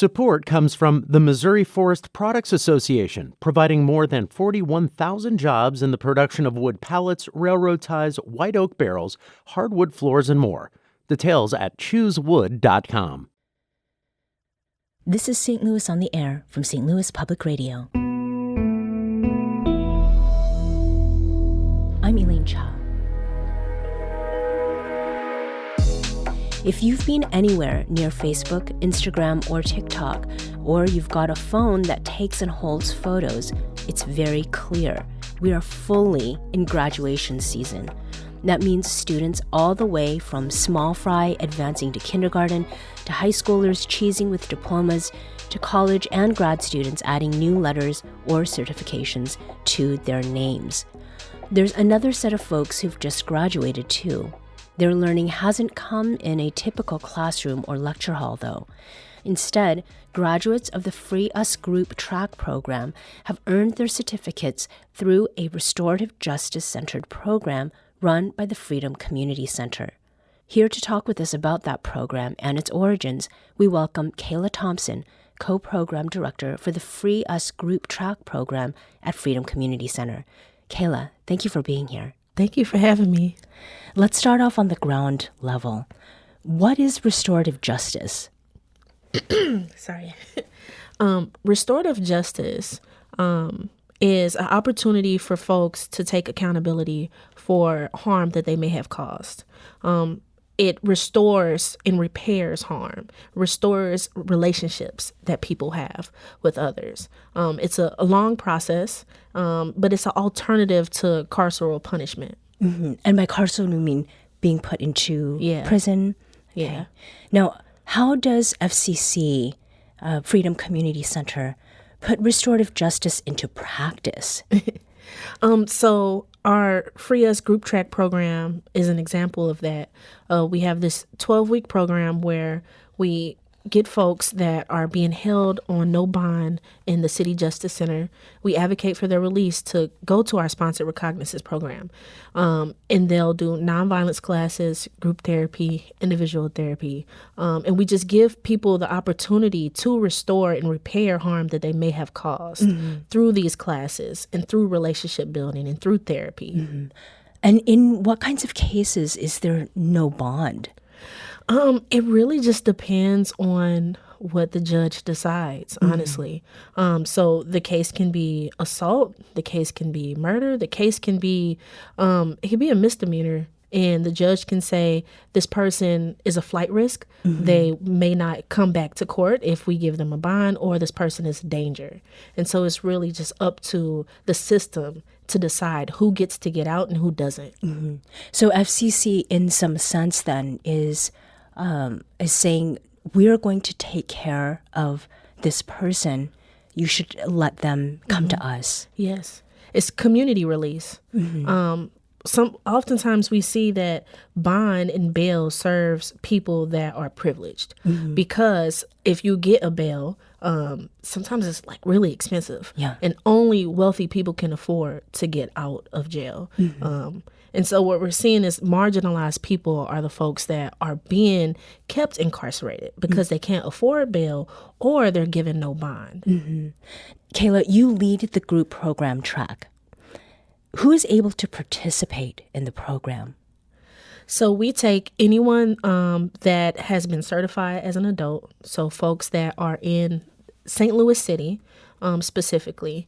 Support comes from the Missouri Forest Products Association, providing more than 41,000 jobs in the production of wood pallets, railroad ties, white oak barrels, hardwood floors, and more. Details at choosewood.com. This is St. Louis on the Air from St. Louis Public Radio. I'm Elaine Cha. If you've been anywhere near Facebook, Instagram, or TikTok, or you've got a phone that takes and holds photos, it's very clear we are fully in graduation season. That means students all the way from small fry advancing to kindergarten, to high schoolers cheesing with diplomas, to college and grad students adding new letters or certifications to their names. There's another set of folks who've just graduated too. Their learning hasn't come in a typical classroom or lecture hall, though. Instead, graduates of the Free Us Group track program have earned their certificates through a restorative justice-centered program run by the Freedom Community Center. Here to talk with us about that program and its origins, we welcome Kayla Thompson, co-program director for the Free Us Group track program at Freedom Community Center. Kayla, thank you for being here. Thank you for having me. Let's start off on the ground level. What is restorative justice? Sorry. Restorative justice is an opportunity for folks to take accountability for harm that they may have caused. It restores and repairs harm, restores relationships that people have with others. It's a long process, but it's an alternative to carceral punishment. Mm-hmm. And by carceral, you mean being put into prison? Yeah. Okay. Now, how does FCC, Freedom Community Center, put restorative justice into practice? So our Free Us Group Track program is an example of that. We have this 12-week program where we get folks that are being held on no bond in the City Justice Center. We advocate for their release to go to our sponsored recognizance program. And they'll do nonviolence classes, group therapy, individual therapy. And we just give people the opportunity to restore and repair harm that they may have caused through these classes and through relationship building and through therapy. Mm-hmm. And in what kinds of cases is there no bond? It really just depends on what the judge decides, honestly. So the case can be assault, the case can be murder, the case can be, it can be a misdemeanor. And the judge can say, this person is a flight risk. They may not come back to court if we give them a bond, or this person is a danger. And so it's really just up to the system to decide who gets to get out and who doesn't. Mm-hmm. So FCC, in some sense, then, is saying, we're going to take care of this person. You should let them come to us. Yes. It's community release. Oftentimes we see that bond and bail serves people that are privileged, because if you get a bail, sometimes it's like really expensive, and only wealthy people can afford to get out of jail. And so what we're seeing is marginalized people are the folks that are being kept incarcerated because they can't afford bail or they're given no bond. Kayla, you lead the group program track. Who is able to participate in the program? So we take anyone that has been certified as an adult, so folks that are in St. Louis City specifically,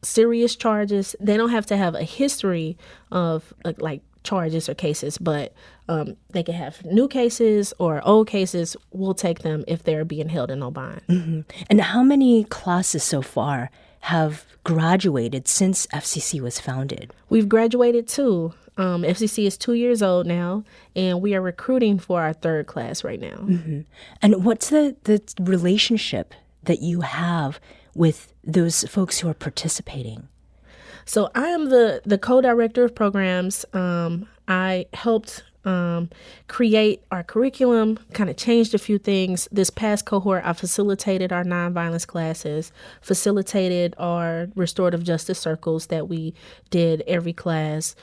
serious charges. They don't have to have a history of like charges or cases, but they can have new cases or old cases. We'll take them if they're being held in no bond. And how many classes so far have graduated since FCC was founded? We've graduated 2. FCC is 2 years old now, and we are recruiting for our 3rd class right now. And what's the relationship that you have with those folks who are participating? So I am the co-director of programs. I helped create our curriculum, kind of changed a few things. This past cohort, I facilitated our nonviolence classes, facilitated our restorative justice circles that we did every class,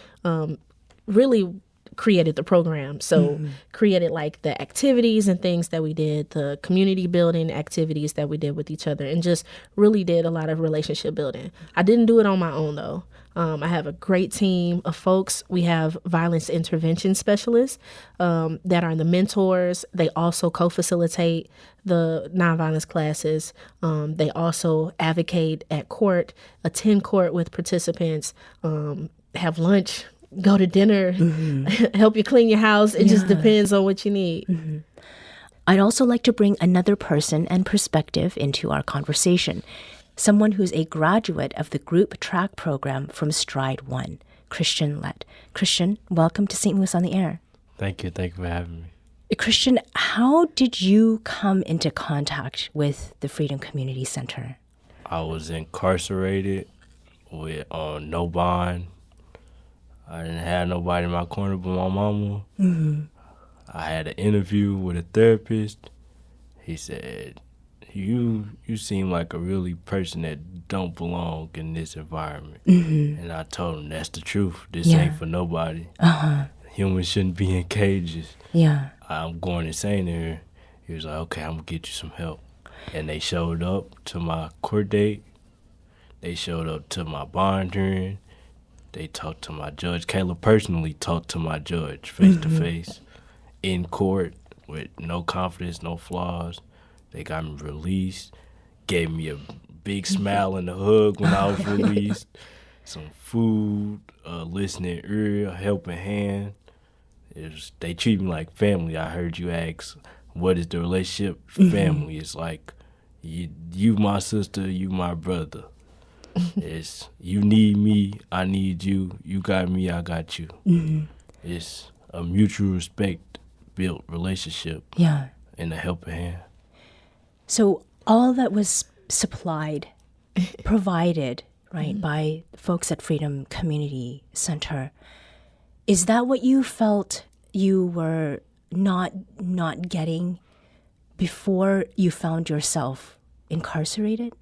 really created the program. So created like the activities and things that we did, the community building activities that we did with each other, and just really did a lot of relationship building. I didn't do it on my own though. I have a great team of folks. We have violence intervention specialists that are the mentors. They also co-facilitate the nonviolence classes. They also advocate at court, attend court with participants, have lunch, go to dinner, help you clean your house. It just depends on what you need. I'd also like to bring another person and perspective into our conversation. Someone who's a graduate of the group track program from Stride One, Christian Lett. Christian, welcome to St. Louis on the Air. Thank you for having me. Christian, how did you come into contact with the Freedom Community Center? I was incarcerated with no bond. I didn't have nobody in my corner but my mama. I had an interview with a therapist. He said, You seem like a really person that don't belong in this environment. And I told him that's the truth. This ain't for nobody. Humans shouldn't be in cages. I'm going insane in here. He was like, okay, I'm going to get you some help. And they showed up to my court date. They showed up to my bond hearing. They talked to my judge. Kayla personally talked to my judge face to face in court with no confidence, no flaws. They got me released, gave me a big smile and a hug when I was released, some food, a listening ear, a helping hand. They treat me like family. I heard you ask, what is the relationship? Family. It's like, you my sister, you my brother. It's you need me, I need you. You got me, I got you. It's a mutual respect built relationship. And a helping hand. So all that was provided, right, by folks at Freedom Community Center, is that what you felt you were not getting before you found yourself incarcerated?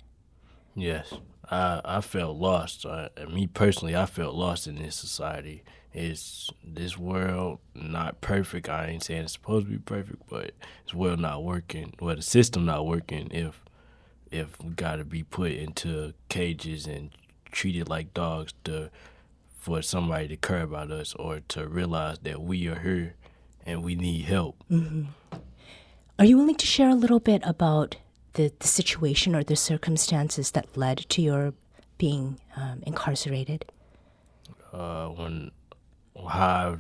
Yes. I felt lost. Me personally, I felt lost in this society. Is this world not perfect? I ain't saying it's supposed to be perfect, but this world not working. Well, the system not working if we got to be put into cages and treated like dogs for somebody to care about us or to realize that we are here and we need help. Are you willing to share a little bit about the situation or the circumstances that led to your being incarcerated? How I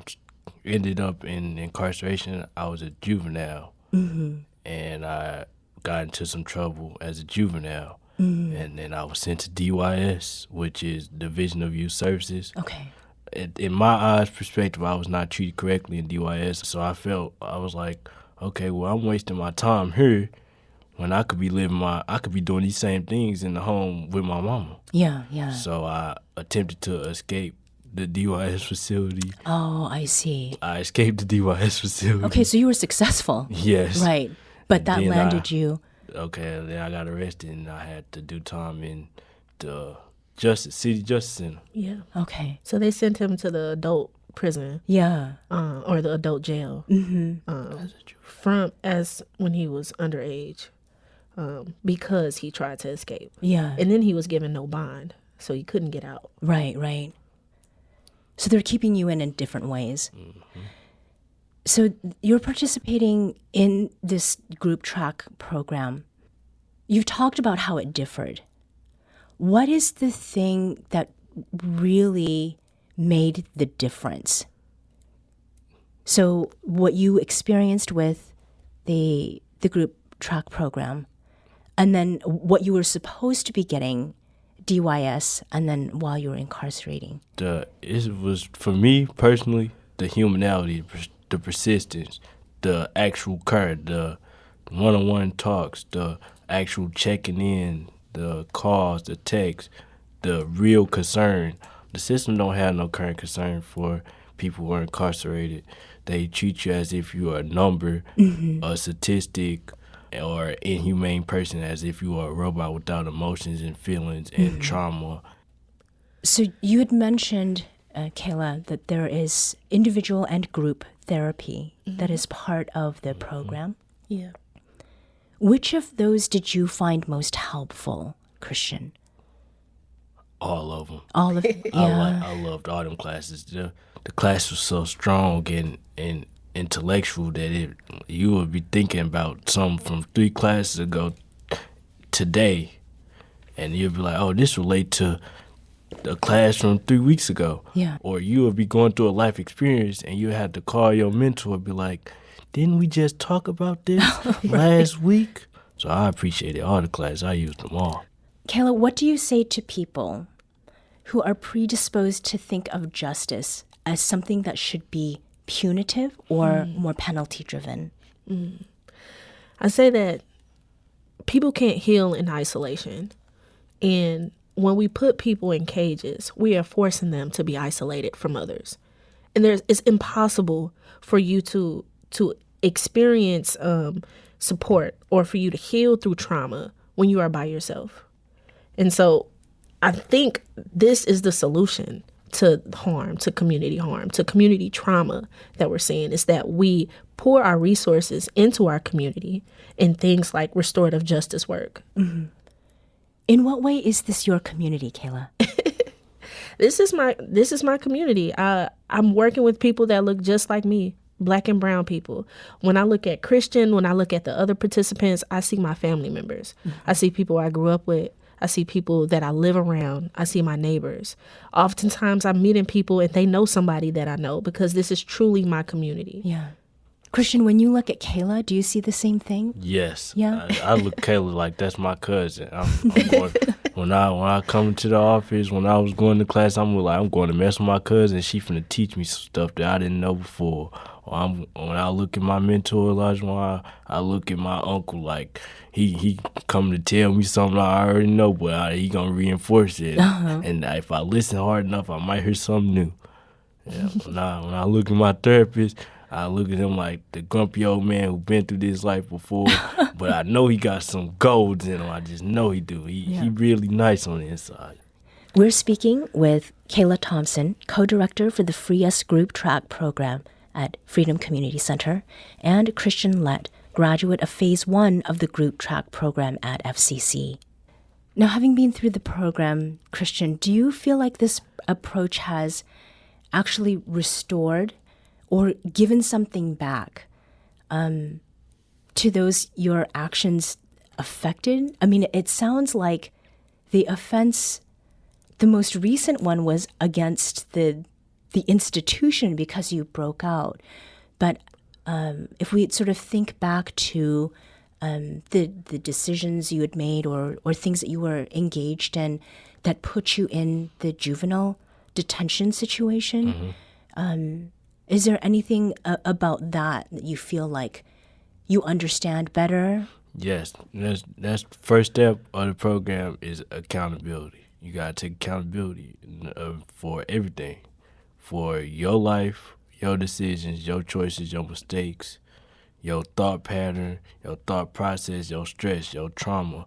ended up in incarceration, I was a juvenile, and I got into some trouble as a juvenile, and then I was sent to DYS, which is Division of Youth Services. Okay. In my eyes perspective, I was not treated correctly in DYS, so I was like, okay, well, I'm wasting my time here when I could be doing these same things in the home with my mama. Yeah. So I attempted to escape the DYS facility. Oh, I see. I escaped the DYS facility. Okay, so you were successful. Yes. Right. But that landed you. Okay, then I got arrested and I had to do time in the City Justice Center. Yeah. Okay. So they sent him to the adult prison. Yeah. Or the adult jail. As when he was underage. Because he tried to escape. Yeah. And then he was given no bond, so he couldn't get out. Right. So they're keeping you in different ways. So you're participating in this group track program. You've talked about how it differed. What is the thing that really made the difference? So what you experienced with the group track program, and then what you were supposed to be getting, DYS, and then while you were incarcerating. It was, for me personally, the humanality, the persistence, the actual care, the one-on-one talks, the actual checking in, the calls, the texts, the real concern. The system don't have no current concern for people who are incarcerated. They treat you as if you are a number, a statistic, or an inhumane person, as if you are a robot without emotions and feelings and trauma. So you had mentioned Kayla, that there is individual and group therapy that is part of the program. Yeah. Which of those did you find most helpful, Christian? All of them. All of I loved all them classes. The class was so strong and intellectual that you would be thinking about something from 3 classes ago today, and you'd be like, oh, this relate to a class from 3 weeks ago. Yeah. Or you would be going through a life experience and you had to call your mentor and be like, didn't we just talk about this last week? So I appreciated all the classes. I used them all. Kayla, what do you say to people who are predisposed to think of justice as something that should be punitive or more penalty-driven? I say that people can't heal in isolation. And when we put people in cages, we are forcing them to be isolated from others. And it's impossible for you to experience support or for you to heal through trauma when you are by yourself. And so I think this is the solution to harm, to community trauma that we're seeing, is that we pour our resources into our community in things like restorative justice work. Mm-hmm. In what way is this your community, Kayla? This is my community. I'm working with people that look just like me, Black and brown people. When I look at Christian, when I look at the other participants, I see my family members. Mm-hmm. I see people I grew up with. I see people that I live around. I see my neighbors. Oftentimes I'm meeting people and they know somebody that I know because this is truly my community. Yeah. Christian, when you look at Kayla, do you see the same thing? Yes. Yeah. I look at Kayla like that's my cousin. I'm going, when I come to the office, when I was going to class, I'm going to mess with my cousin. She finna teach me some stuff that I didn't know before. Or when I look at my mentor, Elijah, I look at my uncle like he come to tell me something I already know, but he gonna reinforce it. Uh-huh. And if I listen hard enough, I might hear something new. Yeah. When I look at my therapist, I look at him like the grumpy old man who been through this life before, but I know he got some golds in him. I just know he do. He really nice on the inside. We're speaking with Kayla Thompson, co-director for the Free Us Group Track program at Freedom Community Center, and Christian Lett, graduate of Phase 1 of the Group Track program at FCC. Now, having been through the program, Christian, do you feel like this approach has actually restored or given something back to those your actions affected? I mean, it sounds like the offense, the most recent one was against the institution because you broke out. But if we sort of think back to the decisions you had made or things that you were engaged in that put you in the juvenile detention situation, is there anything about that you feel like you understand better? Yes, that's the first step of the program is accountability. You gotta take accountability for everything, for your life, your decisions, your choices, your mistakes, your thought pattern, your thought process, your stress, your trauma,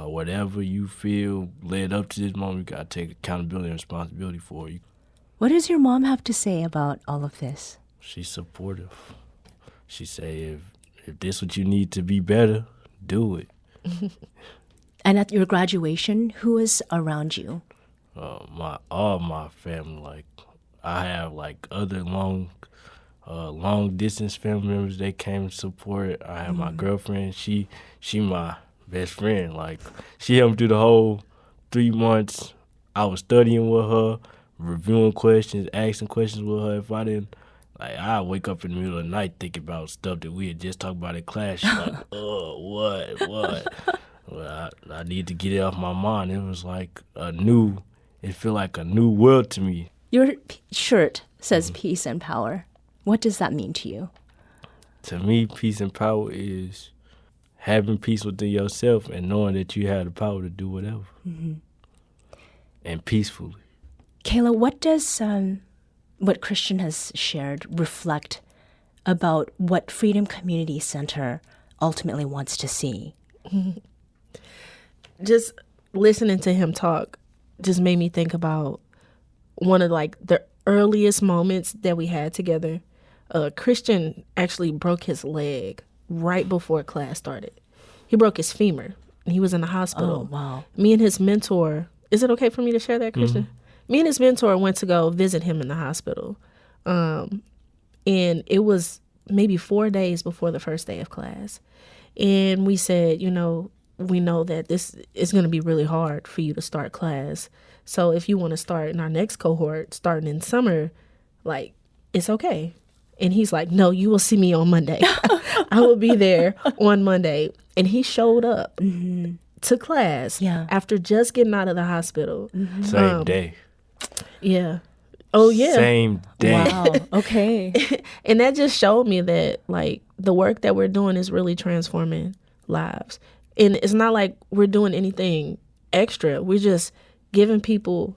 whatever you feel led up to this moment. You gotta take accountability and responsibility for you. What does your mom have to say about all of this? She's supportive. She say, if this what you need to be better, do it. And at your graduation, who was around you? All my family. Like I have like other long distance family members. They came to support. I have my girlfriend. She my best friend. Like she helped me through the whole 3 months. I was studying with her, reviewing questions, asking questions with her. If I didn't, I wake up in the middle of the night thinking about stuff that we had just talked about in class. She's like, what? Well, I need to get it off my mind. It was like it feel like a new world to me. Your shirt says peace and power. What does that mean to you? To me, peace and power is having peace within yourself and knowing that you have the power to do whatever. Mm-hmm. And peacefully. Kayla, what does what Christian has shared reflect about what Freedom Community Center ultimately wants to see? Just listening to him talk just made me think about one of like the earliest moments that we had together, Christian actually broke his leg right before class started. He broke his femur and he was in the hospital. Oh, wow. Me and his mentor, is it okay for me to share that, Christian? Mm-hmm. Me and his mentor went to go visit him in the hospital. And it was maybe 4 days before the first day of class. And we said, we know that this is going to be really hard for you to start class. So if you want to start in our next cohort, starting in summer, like, it's okay. And he's like, no, you will see me on Monday. I will be there on Monday. And he showed up to class after just getting out of the hospital. Mm-hmm. Same day. Yeah. Oh, yeah. Same day. Wow. Okay. And that just showed me that, like, the work that we're doing is really transforming lives. And it's not like we're doing anything extra. We're just giving people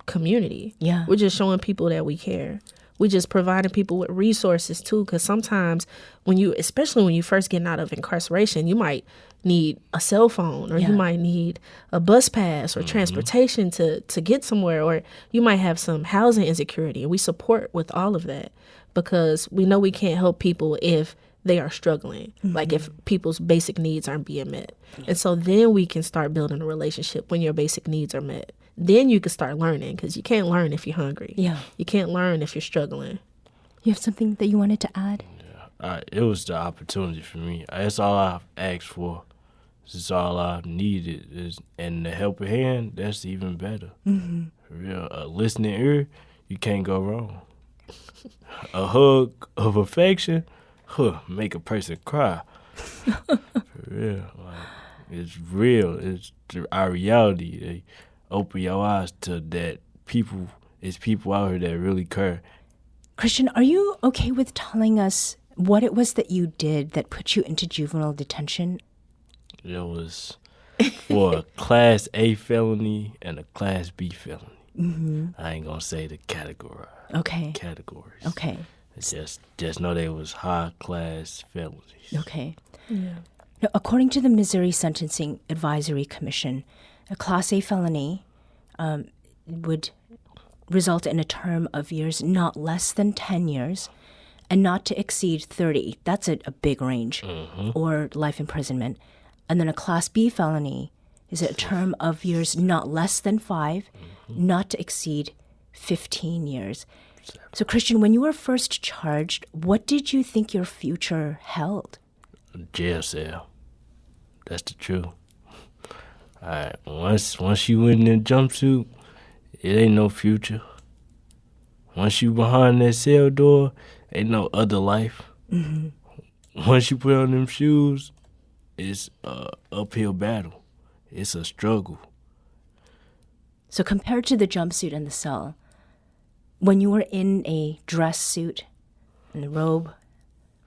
community. Yeah. We're just showing people that we care. We're just providing people with resources, too, because sometimes especially when you first getting out of incarceration, you might need a cell phone or you might need a bus pass or transportation to get somewhere, or you might have some housing insecurity. And we support with all of that because we know we can't help people if they are struggling, like if people's basic needs aren't being met. And so then we can start building a relationship when your basic needs are met. Then you can start learning, because you can't learn if you're hungry. Yeah. You can't learn if you're struggling. You have something that you wanted to add? It was the opportunity for me. That's all I've asked for. It's all I've needed. And the helping hand, that's even better. Mm-hmm. For real, a listening ear, you can't go wrong. A hug of affection, make a person cry. For real. Like, it's real. It's our reality. They open your eyes to that it's people out here that really care. Christian, are you okay with telling us what it was that you did that put you into juvenile detention? It was for a Class A felony and a Class B felony. Mm-hmm. I ain't gonna say the categories. Okay. Just know they was high class felonies. Okay. Yeah. Now, according to the Missouri Sentencing Advisory Commission, a Class A felony would result in a term of years not less than 10 years and not to exceed 30. That's a big range, or life imprisonment. And then a Class B felony is a term of years not less than 5, not to exceed 15 years. So, Christian, when you were first charged, what did you think your future held? Jail cell. That's the truth. All right, once you in the jumpsuit, it ain't no future. Once you behind that cell door, ain't no other life. Mm-hmm. Once you put on them shoes, it's a uphill battle. It's a struggle. So compared to the jumpsuit and the cell, when you were in a dress suit and a robe,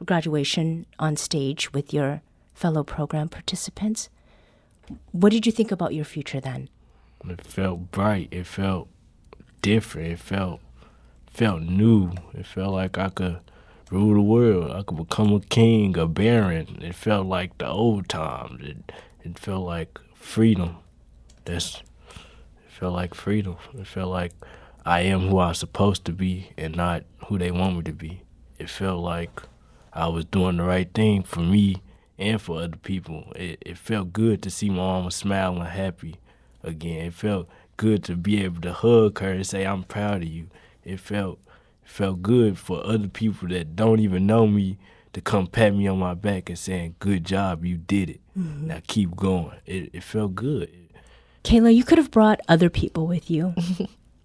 graduation on stage with your fellow program participants, what did you think about your future then? It felt bright. It felt different. It felt new. It felt like I could rule the world. I could become a king, a baron. It felt like the old times. It felt like freedom. It felt like freedom. It felt like I am who I'm supposed to be and not who they want me to be. It felt like I was doing the right thing for me and for other people. It felt good to see my mama smiling happy again. It felt good to be able to hug her and say, I'm proud of you. It felt good for other people that don't even know me to come pat me on my back and saying, good job, you did it. Mm-hmm. Now keep going. It felt good. Kayla, you could have brought other people with you.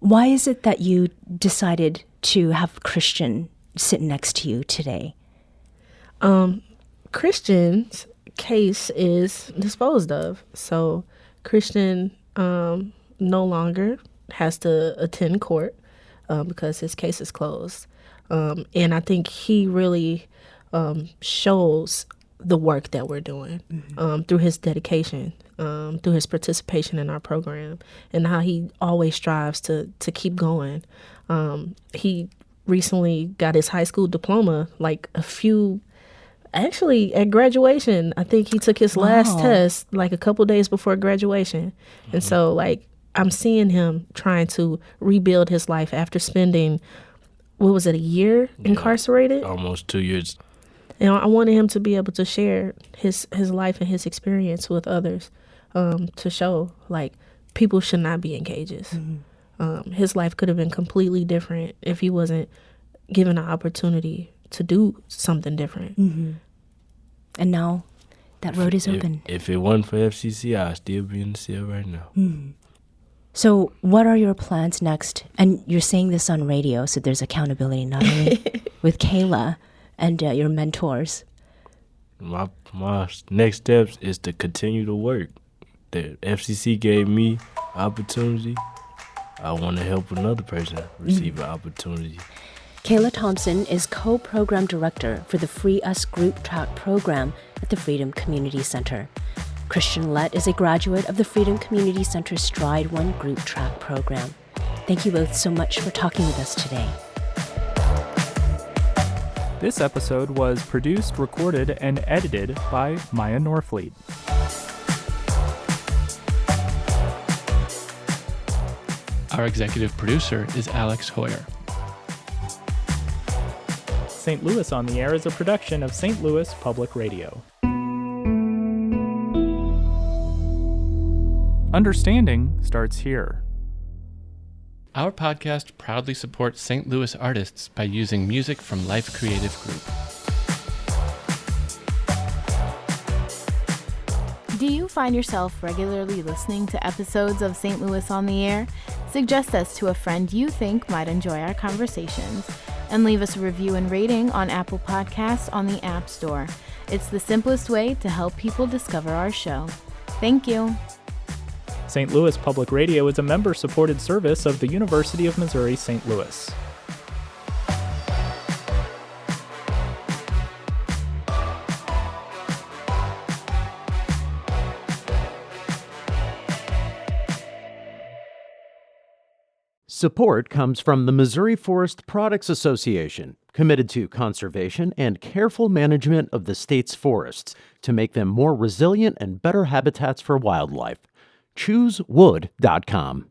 Why is it that you decided to have Christian sit next to you today? Christian's case is disposed of. So Christian no longer has to attend court because his case is closed. And I think he really shows the work that we're doing through his dedication, through his participation in our program, and how he always strives to keep going. He recently got his high school diploma, actually at graduation. I think he took his last test like a couple days before graduation. And so I'm seeing him trying to rebuild his life after spending, what was it, a year incarcerated? Almost 2 years. And I wanted him to be able to share his life and his experience with others, to show, like, people should not be in cages. His life could have been completely different if he wasn't given an opportunity to do something different. And now that road is open. If it wasn't for FCC, I'd still be in the cell right now. So what are your plans next? And you're saying this on radio, so there's accountability not only with Kayla and your mentors. My next steps is to continue to work. The FCC gave me opportunity. I want to help another person receive an opportunity. Kayla Thompson is co-program director for the Free Us Group Track program at the Freedom Community Center. Christian Lett is a graduate of the Freedom Community Center's Stride One Group Track program. Thank you both so much for talking with us today. This episode was produced, recorded, and edited by Maya Norfleet. Our executive producer is Alex Hoyer. St. Louis on the Air is a production of St. Louis Public Radio. Understanding starts here. Our podcast proudly supports St. Louis artists by using music from Life Creative Group. Do you find yourself regularly listening to episodes of St. Louis on the Air? Suggest us to a friend you think might enjoy our conversations, and leave us a review and rating on Apple Podcasts on the App Store. It's the simplest way to help people discover our show. Thank you. St. Louis Public Radio is a member-supported service of the University of Missouri St. Louis. Support comes from the Missouri Forest Products Association, committed to conservation and careful management of the state's forests to make them more resilient and better habitats for wildlife. ChooseWood.com.